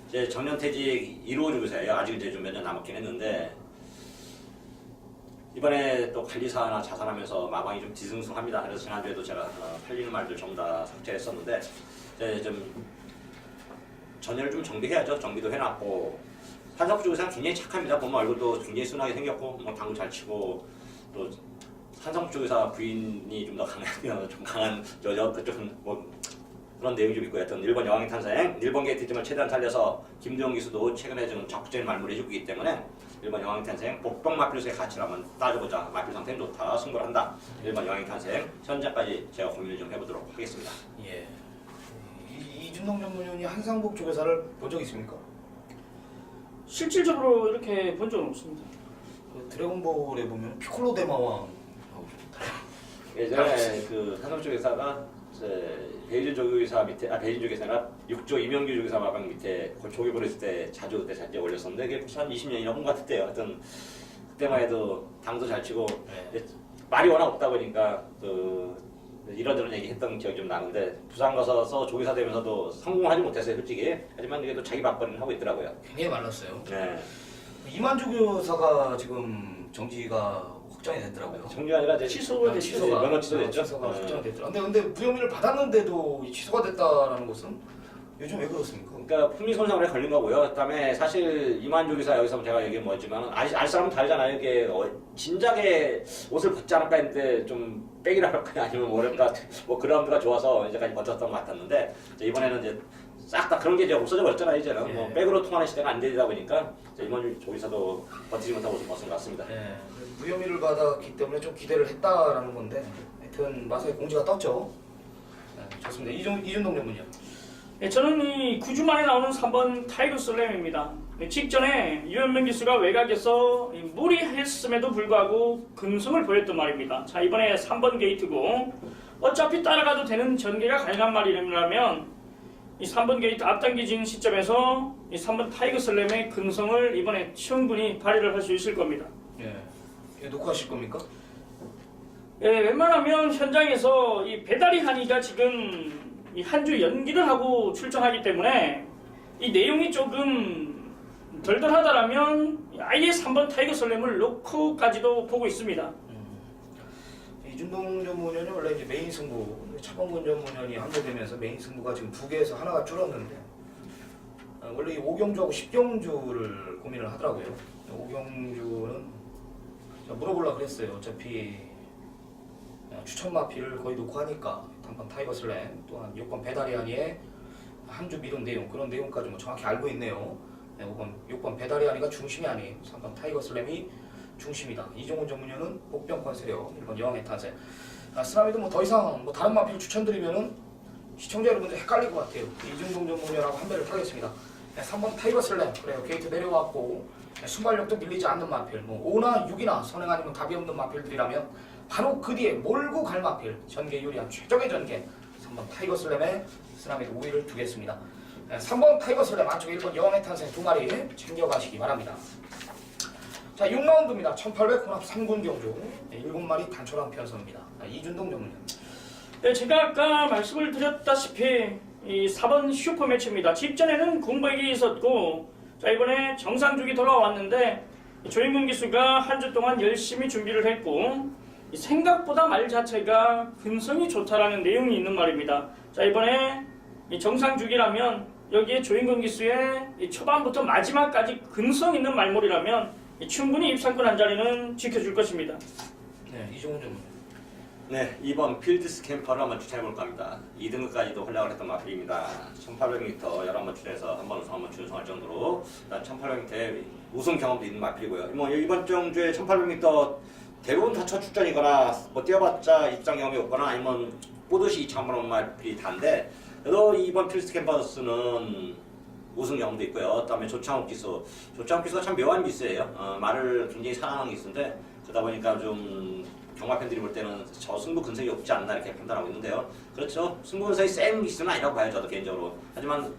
[SPEAKER 3] 이제 정년 퇴직 1호 조교사예요. 아직 이제 좀 몇 년 남았긴 했는데 이번에 또 관리사나 자산하면서 마방이 좀 뒤숭숭합니다. 그래서 지난주에도 제가 팔리는 말들 전부 다 삭제했었는데 이제 좀 전열을 좀 정비해야죠. 정비도 해놨고 한상복 조교사는 굉장히 착합니다. 보면 얼굴도 굉장히 순하게 생겼고 뭐 당구 잘 치고 또 한상복 조교사 부인이 좀 더 강한 여자 그쪽은 뭐 그런 내용이 좀 있고 하여튼 1번 여왕의 탄생 1번 게이트점을 최대한 살려서 김두영 기수도 최근에 좀 적극적인 말물을 해주고 있기 때문에 1번 여왕의 탄생 복병 마필로서의 가치를 한번 따져보자. 마필 상태는 좋다. 승부를 한다. 1번 여왕의 탄생 현재까지 제가 고민을 좀 해보도록 하겠습니다.
[SPEAKER 1] 예. 이준동 전문위원이 한상복 조교사를 본 적 있습니까?
[SPEAKER 4] 실질적으로 이렇게 본 적은 없습니다.
[SPEAKER 1] 드래곤볼에 보면 피콜로 대마왕
[SPEAKER 3] 예전에 그 한상복 조교사가 베이진 조교사 밑에 베이진 조교사가 6조 이명규 조교사 마방 밑에 조교 보냈을 때 자주 그때 올렸었는데 그게 한 20년이 넘은 것 같았대요. 하여튼 그때만 해도 당도 잘 치고 말이 워낙 없다 보니까 그 이런저런 얘기했던 기억이 좀 나는데 부산 가서 조교사 되면서도 성공하지 못했어요 솔직히. 하지만 그래도 자기 맞벌이는 하고 있더라고요.
[SPEAKER 1] 굉장히 말랐어요.
[SPEAKER 3] 네.
[SPEAKER 1] 이만주 교사가 지금 정지가 확정이 됐더라고요.
[SPEAKER 3] 정리가 아니라 이제
[SPEAKER 4] 취소가 됐죠.
[SPEAKER 3] 면허 취소됐죠.
[SPEAKER 1] 취소가 확정이 됐더라고요. 근데 무혐의를 받았는데도 이 취소가 됐다라는 것은 요즘 왜 그렇습니까?
[SPEAKER 3] 그러니까 품위손상에 걸린 거고요. 그다음에 사실 이만주 기사 여기서 제가 얘기한 뭐지만 알 사람은 다르잖아요. 이게 진작에 옷을 벗지 않을까 했는데 좀 빼기를 할까 아니면 뭐랄까 뭐 그라운드가 좋아서 이제까지 버텼던 것 같았는데 이번에는 이제 싹 다 그런 게 이제 없어져 버렸잖아요. 이제는
[SPEAKER 1] 예.
[SPEAKER 3] 뭐 백으로 통하는 시대가 안 되다 보니까 이만주 조기사도 버티지 못하고 옷을 벗은 것 같습니다.
[SPEAKER 1] 네, 무혐의를 받았기 때문에 좀 기대를 했다라는 건데 하여튼 마사에 공지가 떴죠. 네, 좋습니다. 이준동 전문이요.
[SPEAKER 4] 네, 저는 이 9주 만에 나오는 3번 타이거 슬램입니다. 직전에 유현명 기수가 외곽에서 무리했음에도 불구하고 근성을 보였던 말입니다. 자, 이번에 3번 게이트고 어차피 따라가도 되는 전개가 가능한 말이라면 이 3번 게이트 앞당기진 시점에서 이 3번 타이거 슬램의 근성을 이번에 충분히 발휘를 할 수 있을 겁니다.
[SPEAKER 1] 예. 이거 녹화하실 겁니까?
[SPEAKER 4] 예, 웬만하면 현장에서 이 배다리 한이가 지금 이 한 주 연기를 하고 출전하기 때문에 이 내용이 조금 덜덜하다라면 아예 3번 타이거 슬램을 놓고까지도 보고 있습니다.
[SPEAKER 1] 이준동 전문위원이 원래 이제 메인 승부, 차범근 전문위원이 합류되면서 메인 승부가 지금 2개에서 하나가 줄었는데 원래 이 5경주하고 10경주를 고민을 하더라고요. 5경주는 제가 물어보려고 그랬어요. 어차피 추천 마필을 거의 놓고 하니까 단번 타이거 슬램 또한 6번 배달이 아니에 한 주 미룬 내용 그런 내용까지 뭐 정확히 알고 있네요. 6번 배달이 아니가 중심이 아니에요. 3번 타이거 슬램이 중심이다. 이종훈 전문위원은 복병 컨세력 1번 여왕의 탄생. 쓰라미도 뭐 더 이상 뭐 다른 마필 추천드리면은 시청자 여러분들 헷갈릴 것 같아요. 이준동 전문위원하고 한 배를 타겠습니다. 3번 타이거 슬램 그래요. 게이트 내려왔고 순발력도 밀리지 않는 마필 뭐 5나 6이나 선행 아니면 답이 없는 마필들이라면 바로 그 뒤에 몰고 갈 마필 전개 유리한 최적의 전개 3번 타이거 슬램에 쓰라미도 5위를 두겠습니다. 3번 타이거 슬램 안쪽에 1번 여왕의 탄생 2마리 챙겨가시기 바랍니다. 자 6라운드입니다. 1800 혼합 3군 경주 7마리 단촐한 편성입니다. 이준동 전문위원.
[SPEAKER 4] 네, 제가 아까 말씀을 드렸다시피 이 4번 슈퍼 매치입니다. 직전에는 공백이 있었고 자 이번에 정상주기 돌아왔는데 조인근 기수가 한 주 동안 열심히 준비를 했고 생각보다 말 자체가 근성이 좋다라는 내용이 있는 말입니다. 자 이번에 이 정상주기라면 여기에 조인근 기수의 이 초반부터 마지막까지 근성 있는 말몰이라면 충분히 입상권 한 자리는 지켜줄 것입니다.
[SPEAKER 1] 네, 이종훈 전문위원.
[SPEAKER 3] 네, 2번 필드스 캠퍼를 한번 추천해볼까 합니다. 2등급까지도 활약을 했던 마필입니다. 1800m 11번 출에서 한 번 우승, 한 번 준우승할 정도로 1800m에 우승 경험도 있는 마필이고요. 뭐 이번 정주에 1800m 대부분 다 첫 출전이거나 뭐 뛰어봤자 입상 경험이 없거나 아니면 보듯이 2000번 마필이 다인데 그래도 2번 필드스 캠퍼스는 우승 경험도 있고요. 그다음에 조창욱 기수, 조창욱 기수가 참 묘한 기수예요. 말을 굉장히 사랑하는 기수인데 그러다 보니까 좀 경마 팬들이 볼 때는 저 승부 근성이 없지 않나 이렇게 판단하고 있는데요. 그렇죠. 승부 근성이 센 기수는 아니라고 봐요. 저도 개인적으로. 하지만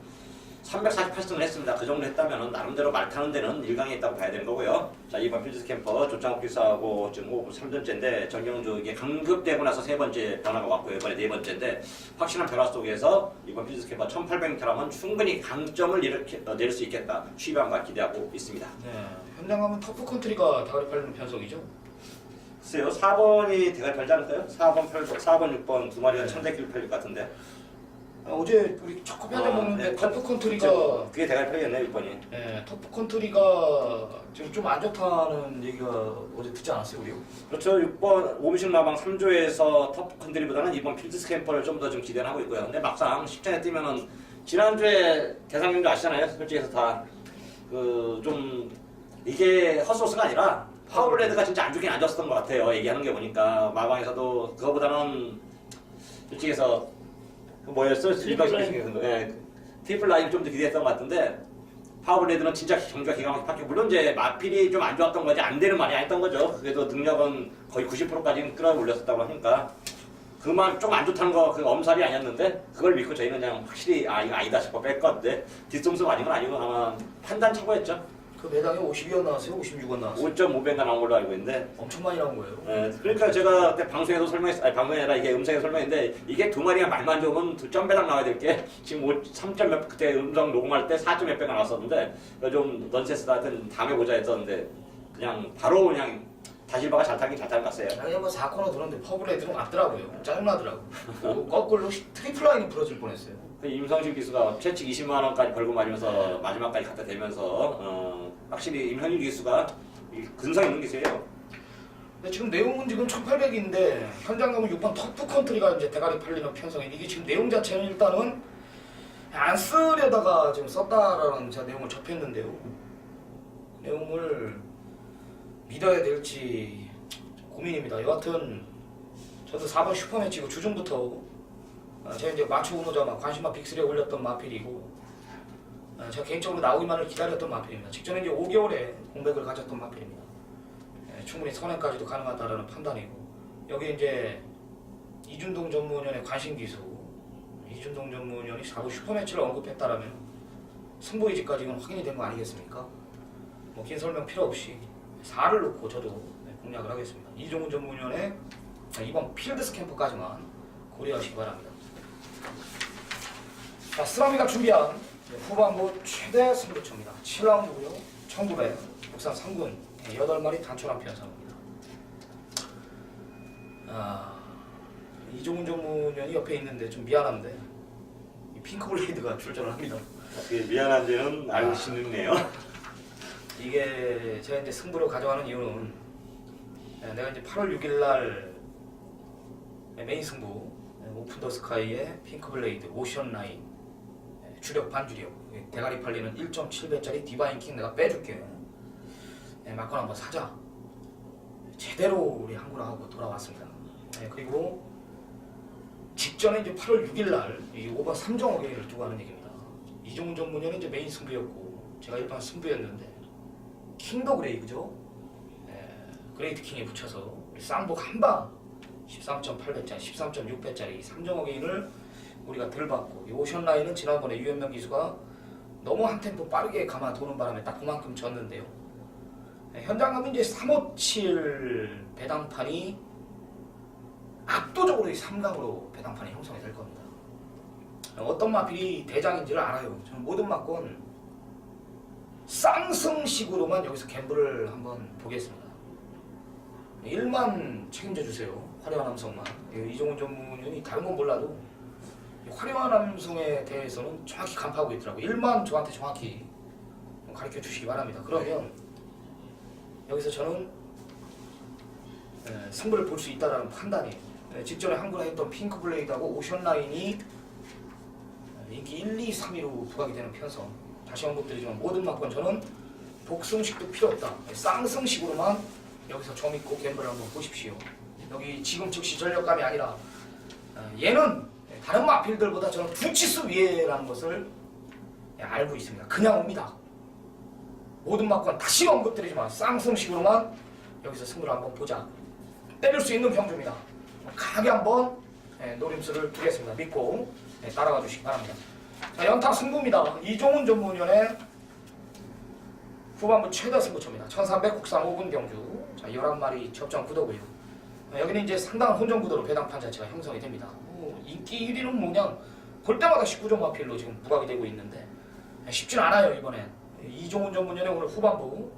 [SPEAKER 3] 348승을 했습니다. 그 정도 했다면 나름대로 말 타는 데는 일강에 있다고 봐야 되는 거고요. 자, 이번 필드스 캠퍼 조창욱 기수하고 지금 3전째인데 정경주 이게 강급되고 나서 3번째 변화가 왔고요. 이번에 4번째인데 확실한 변화 속에서 이번 필드스 캠퍼 1800m라면 충분히 강점을 낼 수 있겠다. 취임과 기대하고 있습니다.
[SPEAKER 1] 네, 현장 가면 터프 컨트리가 다리 팔리는 편석이죠.
[SPEAKER 3] 글쎄요, 4번이 대가 팔지 않을까요? 4번, 6번 두 마리가 천대길 팔릴 것 같은데.
[SPEAKER 1] 어제 우리 첫 커피 한잔 먹는데
[SPEAKER 3] 네,
[SPEAKER 1] 터프 컨트리가
[SPEAKER 3] 그게 대가 팔리겠네요, 6번이.
[SPEAKER 1] 네, 터프 컨트리가 지금 좀 안 좋다는 얘기가 어제 듣지 않았어요, 우리?
[SPEAKER 3] 그렇죠. 6번 오미식 마방 3조에서 터프 컨트리보다는 이번 필드스 캠퍼를 좀 더 좀 기대를 하고 있고요. 근데 막상 10전에 뛰면은 지난주에 대상님도 아시잖아요. 솔직히 해서 다 좀 이게 헛소스가 아니라 파워블레드가 진짜 안 좋긴 안 좋았던 것 같아요. 얘기하는 게 보니까 마방에서도 그거보다는 솔직히 해서 그 뭐였어? 트리플 라인 좀 더 기대했던 것 같은데 파워블레드는 진짜 경기가 기가 막히게 바뀌고 물론 이제 마필이 좀 안 좋았던 거지 안 되는 말이 아니었던 거죠. 그래도 능력은 거의 90%까지 끌어올렸었다고 하니까 그만 좀 안 좋다는 거 그 엄살이 아니었는데 그걸 믿고 저희는 그냥 확실히 이거 아니다 싶어 뺐건데 뒷통수 아닌 건 아니고 아마 판단 착오였죠.
[SPEAKER 1] 그 매당에 52원 나왔어요? 56원 나왔어요?
[SPEAKER 3] 5.5배가 나온 걸로 알고 있는데
[SPEAKER 1] 엄청 많이 나온 거예요.
[SPEAKER 3] 그러니까 제가 그때 방송에도 설명했어요. 아니 방송이 아니라 이게 음성에 설명했는데 이게 두 마리가 말만 좋으면 2.배당 나와야 될 게 지금 3점 몇 그때 음성 녹음할 때 4점 몇 배가 나왔었는데 좀 넌센스다 하여튼 다음에 보자 했었는데 그냥 바로 그냥 다실바가 잘 타긴 잘 타는 것 같아요.
[SPEAKER 1] 아니 뭐 4코너 들었는데 퍼블레이드는 맞더라고요. 짜증나더라고. 거꾸로 트리플 라인이 부러질 뻔했어요.
[SPEAKER 3] 그 임성식 기수가 최측 20만 원까지 벌금 맞으면서 마지막까지 갖다 대면서 확실히 임성식 기수가 근성 있는 기수예요.
[SPEAKER 1] 근데 지금 내용은 지금 1800인데 현장 가면 6번 터프 컨트리가 이제 대가리 팔리는 편성인 이게 지금 내용 자체는 일단은 안 쓰려다가 지금 썼다라는 제가 내용을 접했는데요. 내용을 믿어야 될지 고민입니다. 여하튼 저도 4번 슈퍼매치고 주중부터 제가 이제 마초 우노자마 관심마 빅3에 올렸던 마필이고 제가 개인적으로 나오기만을 기다렸던 마필입니다. 직전에 이제 5개월에 공백을 가졌던 마필입니다. 충분히 선행까지도 가능하다라는 판단이고 여기 이제 이준동 전무위원의 관심기수 이준동 전무위원이 4부 슈퍼매치를 언급했다라면 승부의지까지 이건 확인이 된 거 아니겠습니까? 뭐 긴 설명 필요 없이 4를 놓고 저도 공략을 하겠습니다. 이종훈 전무위원의 이번 필드스 캠프까지만 고려하시기 바랍니다. 자, 쓰라미가 준비한 후반부 최대 승부처입니다. 7라운드고요. 1900 국산 3군 8마리 단촐한 편성입니다. 이종훈 전무위원이 옆에 있는데 좀 미안한데 이 핑크블레이드가 출전을 합니다.
[SPEAKER 3] 미안한지는 알고 싶네요.
[SPEAKER 1] 이게 제가 이제 승부를 가져가는 이유는 내가 이제 8월 6일 날 메인 승부 오픈 더 스카이의 핑크블레이드 오션라인 주력 반주력 대가리 팔리는 1.7배짜리 디바인 킹 내가 빼줄게. 막건 한번 사자. 제대로 우리 항구를 하고 돌아왔습니다. 그리고 직전에 이제 8월 6일 날 5번 3종 어게인을 두고 하는 얘기입니다. 이종훈 전문위원은 이제 메인 승부였고 제가 일반 승부였는데 킹더 그레이 그죠? 그레이트 킹에 붙여서 쌍복 한방 13.8배짜리 13.6배짜리 3종 어게인을 우리가 덜 받고 이 오션 라인은 지난번에 유현명 기수가 너무 한 템포 빠르게 감아 도는 바람에 딱 그만큼 졌는데요. 현장 가면 이제 357 배당판이 압도적으로 이 3강으로 배당판이 형성이 될 겁니다. 어떤 마필이 대장인지를 알아요. 저는 모든 마건 쌍승식으로만 여기서 갬블을 한번 보겠습니다. 1만 책임져 주세요. 화려한 함성만. 이종훈 전무위원이 다른 건 몰라도 화려한 함성에 대해서는 정확히 간파하고 있더라고요. 1만 저한테 정확히 가르쳐 주시기 바랍니다. 그러면 여기서 저는 승부를 볼 수 있다는 판단이 직전에 항구라 했던 핑크블레이드하고 오션라인이 인기 1, 2, 3위로 부각이 되는 편성. 다시 언급드리지만 모든 막건 저는 복승식도 필요 없다. 쌍승식으로만 여기서 점 있고 갬블을 한번 보십시오. 여기 지금 즉시 전력감이 아니라 얘는 다른 마필들보다 저는 두 치수 위에라는 것을 알고 있습니다. 그냥 옵니다. 모든 막건 다시 언급드리지만 쌍승식으로만 여기서 승부를 한번 보자. 때릴 수 있는 경주입니다. 강하게 한번 노림수를 두겠습니다. 믿고 따라가 주시기 바랍니다. 자, 연타 승부입니다. 이종훈 전무위원의 후반부 최다 승부처입니다. 1300 국산 5분 경주. 자, 11마리 접전 구도고요. 여기는 이제 상당한 혼전 구도로 배당판 자체가 형성이 됩니다. 인기 1위는 뭐냐 볼 때마다 19종 마필로 지금 부각이 되고 있는데 쉽지는 않아요. 이번엔 이종훈 전무위원의 오늘 후반부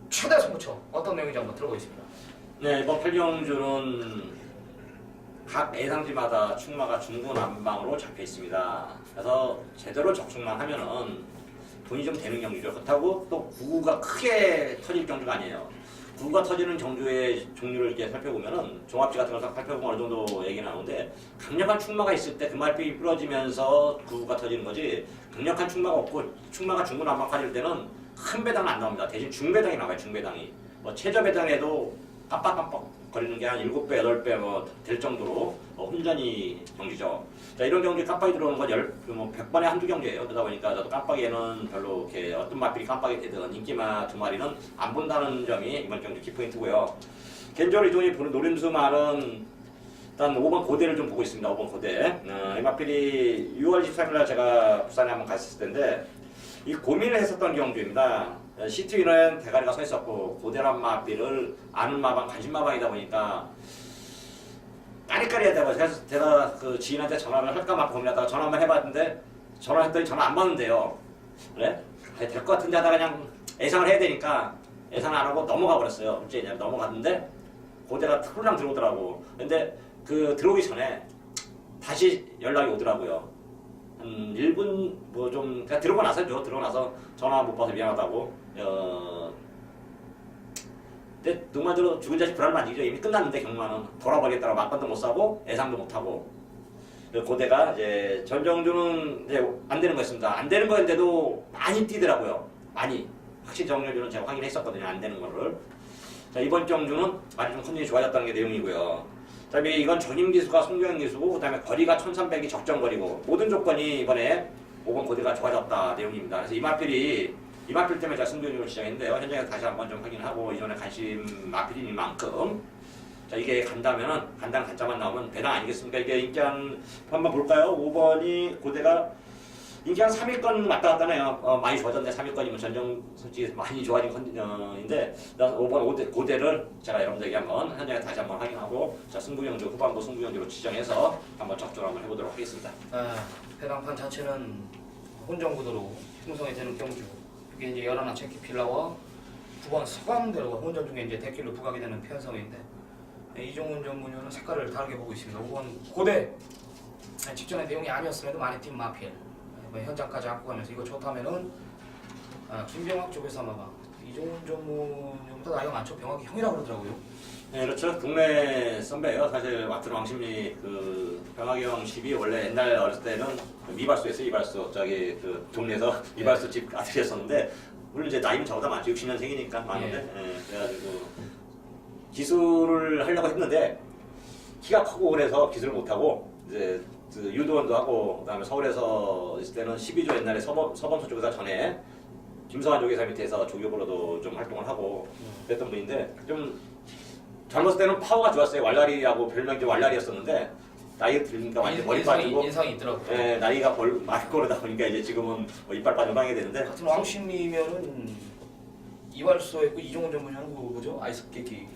[SPEAKER 1] 최대 승부처 어떤 내용인지 한번 들어보겠습니다.
[SPEAKER 3] 네, 이번 8경주는 각 예상지마다 충마가 중구난방으로 잡혀 있습니다. 그래서 제대로 적중만 하면은 돈이 좀 되는 경주죠. 그렇다고 또 구구가 크게 터질 경주가 아니에요. 구구가 터지는 경주의 종류를 이렇게 살펴보면은 종합지 같은 걸 살펴보면 어느 정도 얘기 나오는데 강력한 충마가 있을 때 그 말픽이 부러지면서 구구가 터지는 거지 강력한 충마가 없고 충마가 중구난방 빠질 때는 큰 배당은 안 나옵니다. 대신 중배당이 나와요. 중배당이. 뭐 최저 배당에도 깜빡깜빡 거리는 게 한 7배, 8배 뭐 될 정도로 혼전이 경주죠. 자, 이런 경주에 깜빡이 들어오는 건 100번에 한두 경주예요. 그러다 보니까 저도 깜빡이에는 별로 이렇게 어떤 마필이 깜빡이 되든 인기마 두 마리는 안 본다는 점이 이번 경주 키포인트고요. 개인적으로 이종이 보는 노림수말은 일단 5번 고대를 좀 보고 있습니다. 5번 고대. 이 마필이 6월 23일날 제가 부산에 한번 갔을 텐데 이 고민을 했었던 경주입니다. 시트위는 대가리가 서 있었고 고대란 마필을 아는 마방, 관심 마방이다 보니까 까리까리해야 되고 그래서 제가 그 지인한테 전화를 할까 말까 고민하다가 전화 한번 해봤는데 전화했더니 전화 안 받는데요. 그래? 될 것 같은데 하다가 그냥 예상을 해야 되니까 예상 안 하고 넘어가 버렸어요. 어째 넘어갔는데 고대가 홀랑 들어오더라고. 근데 그 들어오기 전에 다시 연락이 오더라고요. 한 1분 뭐 좀 그냥 들어오고 나서죠. 들어오고 나서 전화 못 받아서 미안하다고. 근데 누구만대로 죽은 자식 불안을 만지죠. 이미 끝났는데 경마는 돌아버리겠다고 막판도 못 사고 예상도 못 하고. 고대가 이제 전정주는 이제 안 되는 거였습니다. 안 되는 거였는데도 많이 뛰더라고요. 많이. 확실히 정정주는 제가 확인했었거든요. 안 되는 거를. 자, 이번 정주는 많이 좀 컨디션이 좋아졌다는 게 내용이고요. 그다음에 이건 전임 기수가 송경 기수고 그다음에 거리가 1300이 적정거리고 모든 조건이 이번에 5번 고대가 좋아졌다 내용입니다. 그래서 이마필 때문에 제가 승부를 시작했는데요. 현장에서 다시 한번 좀 확인하고 이전에 관심 마필인 만큼 자 이게 간다면은 간다는 간짜만 나오면 배당 아니겠습니까? 이게 인기한 한번 볼까요? 5번이 고대가 인기 한 3위권 왔다 갔다 해요. 많이 좋아졌네. 3위권이면 전정 솔직히 많이 좋아진 컨디션인데 5번 고대를 제가 여러분들에게 한번 현장에 다시 한번 확인하고 자 승부경주 후반부 승부경주로 지정해서 한번 적중을 한번 해보도록 하겠습니다.
[SPEAKER 1] 배당판 자체는 혼전구도로 형성이 되는 경주. 이게 이제 열하나 체키필라와 9번 서강대로가 혼전 중에 이제 대길로 부각이 되는 편성인데 이종훈 전문위원은 색깔을 다르게 보고 있습니다. 5번 고대 직전의 내용이 아니었음에도 마네팀 마필 현장까지 안고 가면서 이거 좋다면은 김병학 쪽에서 아마 이종훈 전문위원보다 나이가 많죠. 병학이 형이라고 그러더라고요.
[SPEAKER 3] 네, 그렇죠. 동네 선배예요. 사실 와트로 왕십리 그 병학이 형 집이 원래 옛날 어렸을 때는 이발소였어요. 이발소 저기 그 동네에서 이발소 집 아들이었었는데 물론 이제 나이는 저보다 많죠. 60년생이니까 많은데 그래가지고 기술을 하려고 했는데 키가 크고 그래서 기술을 못하고 이제 그 유도원도 하고 그다음에 서울에서 있을 때는 12조 옛날에 서범소 쪽에서 전에 김성환 조계사 밑에서 조교부로도 좀 활동을 하고 그랬던 분인데 좀 젊었을 때는 파워가 좋았어요. 왈라리하고 별명이 이제 왈라리였었는데 나이가 들으니까 완전 머리 빠지고
[SPEAKER 1] 인상이 있더라고요.
[SPEAKER 3] 예, 나이가 많고 그러다 보니까 이제 지금은 뭐 이빨 빠져 방해 되는데
[SPEAKER 1] 같은 왕십리면은 이발소에 있고 이종훈 전문위원은 뭐죠? 아이스 깨끼.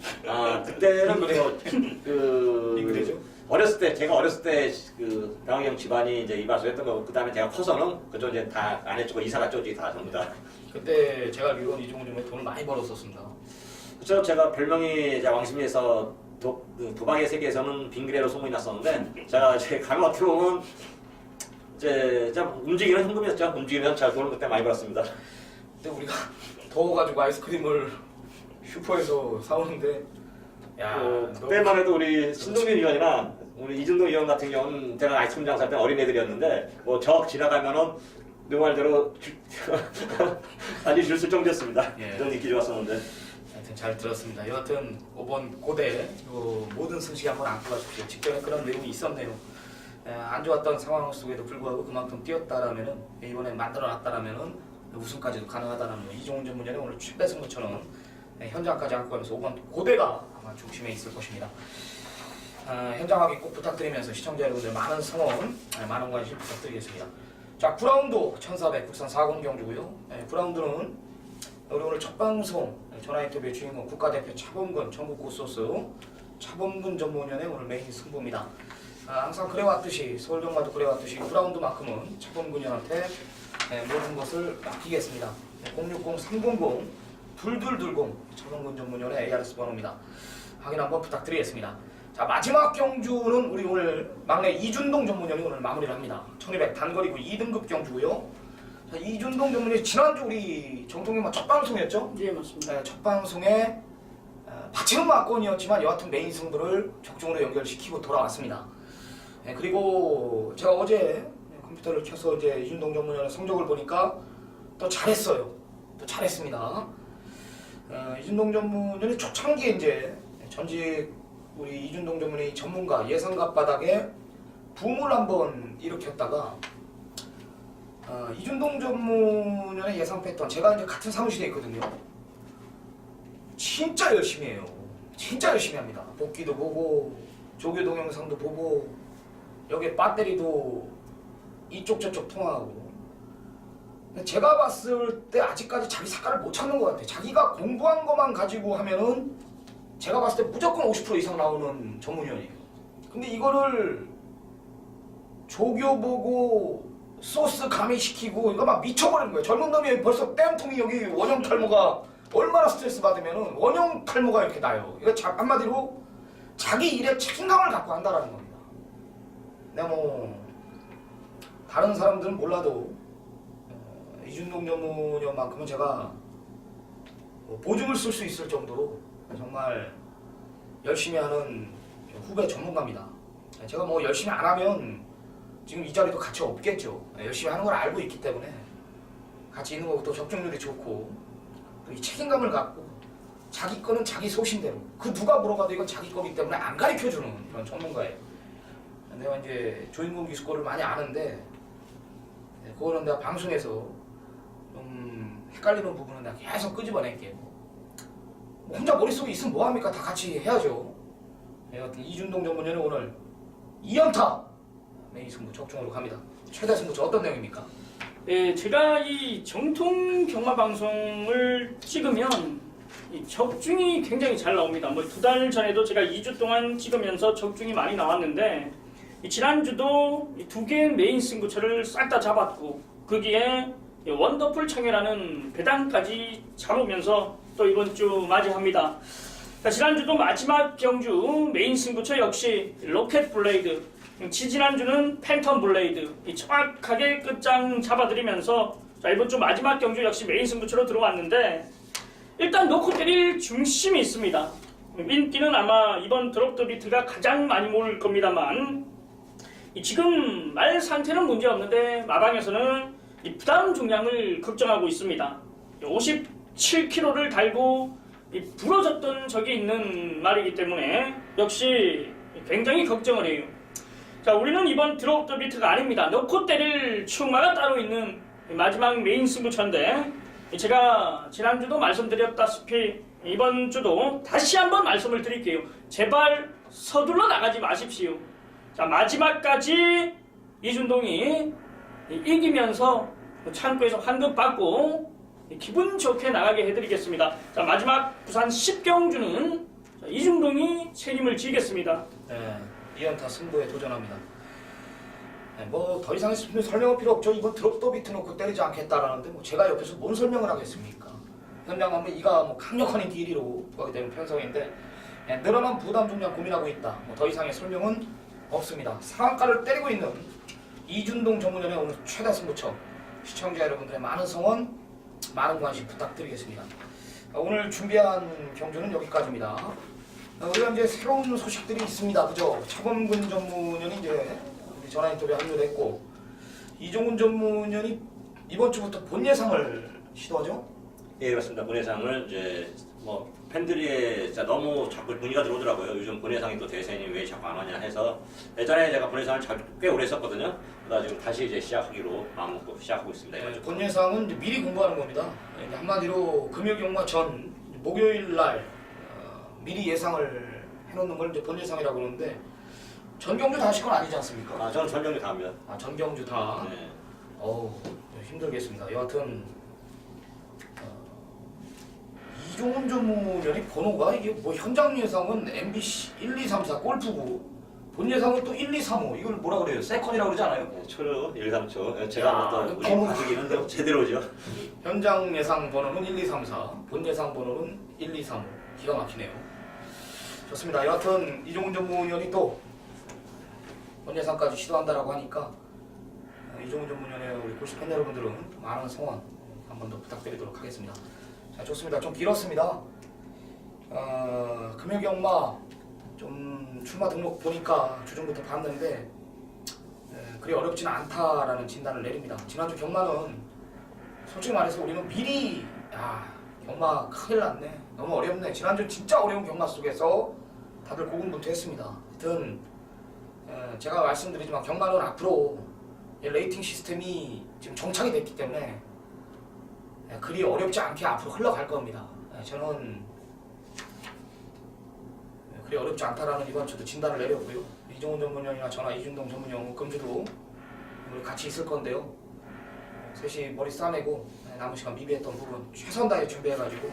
[SPEAKER 3] 그때는
[SPEAKER 1] 링그레.
[SPEAKER 3] 그
[SPEAKER 1] 링그레죠?
[SPEAKER 3] 어렸을 때 제가 어렸을 때 그 병학이 형 집안이 이제 이발소 했던 거 그다음에 제가 커서는 그쪽 이제 다 안에 쪽으로 이사 갔죠. 다 전부 다.
[SPEAKER 1] 그때 제가 알기로는 이종훈 전문위 돈을 많이 벌었었습니다.
[SPEAKER 3] 그렇죠. 제가 별명이 이제 왕십리에서 도박의 세계에서는 빙그레로 소문이 났었는데 제가 제 가면 어떻게 보면 이제 움직이는 현금이었죠. 움직이면 잘 돈을 그때 많이 벌었습니다.
[SPEAKER 1] 그때 우리가 더워가지고 아이스크림을 슈퍼에서 사오는데 야
[SPEAKER 3] 그때만 해도 우리 신동민 위원이나 우리 이준동 위원 같은 경우는 제가 아이스크림 장사할 때 어린애들이었는데 뭐 적 지나가면은 그 말대로 아니 줄쓸 정도였습니다.
[SPEAKER 1] 예.
[SPEAKER 3] 그런 인기 좋았었는데.
[SPEAKER 1] 하여튼 잘 들었습니다. 여하튼 5번 고대 모든 승식 한번 안고 가십시오. 직전에 그런 내용이 있었네요. 안 좋았던 상황 속에도 불구하고 그만큼 뛰었다라면은 이번에 만들어놨다라면은 우승까지도 가능하다는 이종훈 전문위원은 오늘 최대 승부처럼 현장까지 안고 가면서 5번 고대가 아마 중심에 있을 것입니다. 현장 확인 꼭 부탁드리면서 시청자 여러분들 많은 성원, 많은 관심 부탁드리겠습니다. 자, 9라운드 1400 국산 4군 경주고요. 9라운드는 우리 오늘 첫 방송 전화 인터뷰 주인공 국가대표 차범근 전국 고소스 차범근 전문위원의 오늘 메인 승부입니다. 항상 그래왔듯이 서울경마도 그래왔듯이 9라운드만큼은 차범근 위원한테 모든 것을 맡기겠습니다. 060-300-2220 차범근 전문위원의 ARS 번호입니다. 확인 한번 부탁드리겠습니다. 자, 마지막 경주는 우리 오늘 막내 이준동 전문위원이 오늘 마무리를 합니다. 1200 단거리고 2등급 경주고요. 자, 이준동 전문위원 지난주 우리 정통경마 첫 방송이었죠?
[SPEAKER 4] 예, 맞습니다.
[SPEAKER 1] 첫 방송에 받치는 막건이었지만 여하튼 메인 승부를 적중으로 연결시키고 돌아왔습니다. 그리고 제가 어제 컴퓨터를 켜서 이제 이준동 전문위원의 성적을 보니까 또 잘했어요. 또 잘했습니다. 이준동 전문위원이 초창기에 이제 전직 우리 이준동 전문위 전문가 예상값 바닥에 붐을 한번 일으켰다가 이준동 전문위원의 예상 패턴 제가 이제 같은 사무실에 있거든요. 진짜 열심히 해요. 진짜 열심히 합니다. 복귀도 보고 조교 동영상도 보고 여기 배터리도 이쪽 저쪽 통화하고. 근데 제가 봤을 때 아직까지 자기 색깔을 못 찾는 것 같아요. 자기가 공부한 것만 가지고 하면은 제가 봤을 때 무조건 50% 이상 나오는 전문위원이에요. 근데 이거를 조교 보고 소스 가미시키고 이거 막 미쳐버리는 거예요. 젊은 놈이 벌써 땜통이 여기 원형 탈모가 얼마나 스트레스 받으면 원형 탈모가 이렇게 나요. 이거 한마디로 자기 일에 책임감을 갖고 한다라는 겁니다. 근데 뭐 다른 사람들은 몰라도 이준동 전문위원만큼은 제가 뭐 보증을 쓸 수 있을 정도로 정말 열심히 하는 후배 전문가입니다. 제가 뭐 열심히 안 하면 지금 이 자리도 같이 없겠죠. 열심히 하는 걸 알고 있기 때문에 같이 있는 것도 적중률이 좋고 또 이 책임감을 갖고 자기 거는 자기 소신대로 그 누가 물어봐도 이건 자기 거기 때문에 안 가르쳐주는 그런 전문가예요. 내가 이제 조인공 기수 거를 많이 아는데 그거는 내가 방송에서 좀 헷갈리는 부분은 내가 계속 끄집어낼게요. 뭐 혼자 머릿속에 있으면 뭐합니까? 다 같이 해야죠. 여하튼 이준동 전문위원은 오늘 2연타 메인 승부 적중으로 갑니다. 최대 승부처 어떤 내용입니까?
[SPEAKER 4] 네, 제가 이 정통 경마 방송을 찍으면 이 적중이 굉장히 잘 나옵니다. 뭐 2달 전에도 제가 2주 동안 찍으면서 적중이 많이 나왔는데 이 지난주도 이 2개의 메인 승부처를 싹 다 잡았고 거기에 이 원더풀 창회라는 배당까지 잡으면서 또 이번 주 맞이합니다. 자, 지난주도 마지막 경주 메인 승부처 역시 로켓 블레이드, 지지난주는 팬텀 블레이드 이 정확하게 끝장 잡아드리면서 자, 이번 주 마지막 경주 역시 메인 승부처로 들어왔는데 일단 놓고 때릴 중심이 있습니다. 인기는 아마 이번 드롭 더 비트가 가장 많이 모을 겁니다만 지금 말 상태는 문제 없는데 마방에서는 이 부담 중량을 걱정하고 있습니다. 57kg를 달고 부러졌던 적이 있는 말이기 때문에 역시 굉장히 걱정을 해요. 자, 우리는 이번 드롭 더 비트가 아닙니다. 놓고 때릴 충마가 따로 있는 마지막 메인 승부처인데 제가 지난주도 말씀드렸다시피 이번 주도 다시 한번 말씀을 드릴게요. 제발 서둘러 나가지 마십시오. 자, 마지막까지 이준동이 이기면서 창구에서 환급 받고 기분 좋게 나가게 해드리겠습니다. 자, 마지막 부산 10경주는 이준동이 책임을 지겠습니다.
[SPEAKER 1] 네, 2연타 승부에 도전합니다. 네, 뭐 더 이상의 설명은 필요 없죠. 이건 드롭 더 비트 놓고 때리지 않겠다라는데 뭐 제가 옆에서 뭔 설명을 하겠습니까? 현장하면 이가 뭐 강력한 인기 1위로 가게 되는 편성인데 네, 늘어난 부담 중량 고민하고 있다. 뭐 더 이상의 설명은 없습니다. 상한가를 때리고 있는 이준동 전문위원의 오늘 최다 승부처 시청자 여러분들의 많은 성원, 많은 관심 부탁드리겠습니다. 오늘 준비한 경주는 여기까지입니다. 우리가 이제 새로운 소식들이 있습니다. 그죠? 차범근 전문위원이 이제 우리 전화 인터뷰에 합류했고 이종훈 전문위원이 이번 주부터 본 예상을 시도하죠?
[SPEAKER 3] 예, 그렇습니다. 본예상을 이제 뭐 팬들이 진짜 너무 자꾸 문의가 들어오더라고요. 요즘 본예상이 또 대세니 왜 자꾸 안 하냐 해서 예전에 제가 본예상을 꽤 오래 했었거든요. 그러다 지금 다시 이제 시작하기로 마음먹고 시작하고 있습니다.
[SPEAKER 1] 네, 본 예상은 이제 미리 공부하는 겁니다. 한마디로 금요경마 전 목요일 날 미리 예상을 해놓는 걸 이제 본 예상이라고 그러는데 전경주 다 하실 건 아니지 않습니까?
[SPEAKER 3] 아, 저는 전경주 다 합니다.
[SPEAKER 1] 아, 전경주 다.
[SPEAKER 3] 네.
[SPEAKER 1] 어우, 힘들겠습니다. 여하튼 이종훈 전문위원이 번호가 이게 뭐 현장 예상은 MBC 1, 2, 3, 4 골프고 본 예상은 또 1, 2, 3, 5 이걸 뭐라 그래요? 세컨이라고 그러지 않아요?
[SPEAKER 3] 네, 초로 1, 3초.
[SPEAKER 1] 야,
[SPEAKER 3] 제가 어떤
[SPEAKER 1] 너무
[SPEAKER 3] 가득이는데 제대로죠.
[SPEAKER 1] 현장 예상 번호는 1, 2, 3, 4 본 예상 번호는 1, 2, 3, 5 기가 막히네요. 좋습니다. 여하튼 이종훈 전문위원이 또 본 예상까지 시도한다라고 하니까 이종훈 전문위원의 우리 골수 팬 여러분들은 많은 성원 한 번 더 부탁드리도록 하겠습니다. 자, 좋습니다. 좀 길었습니다. 금요경마 좀 출마 등록 보니까 주중부터 봤는데 그리 어렵지는 않다라는 진단을 내립니다. 지난주 경마는 솔직히 말해서 우리는 미리 경마 큰일 났네, 너무 어렵네, 지난주 진짜 어려운 경마 속에서 다들 고군분투했습니다. 하여튼 제가 말씀드리지만 경마는 앞으로 레이팅 시스템이 지금 정착이 됐기 때문에 그리 어렵지 않게 앞으로 흘러갈 겁니다. 저는 그리 어렵지 않다라는 이번 주도 진단을 내렸고요. 이종훈 전문위원이나 저나 이준동 전문위원, 금주도 오늘 같이 있을 건데요. 셋이 머리 싸매고 남은 시간 미비했던 부분 최선 다해 준비해가지고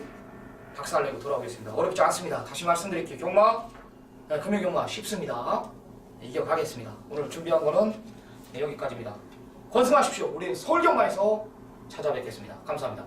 [SPEAKER 1] 박살내고 돌아오겠습니다. 어렵지 않습니다. 다시 말씀드릴게요. 경마, 금요 경마 쉽습니다. 이겨가겠습니다. 오늘 준비한 거는 여기까지입니다. 건승하십시오. 우리 서울경마에서 찾아뵙겠습니다. 감사합니다.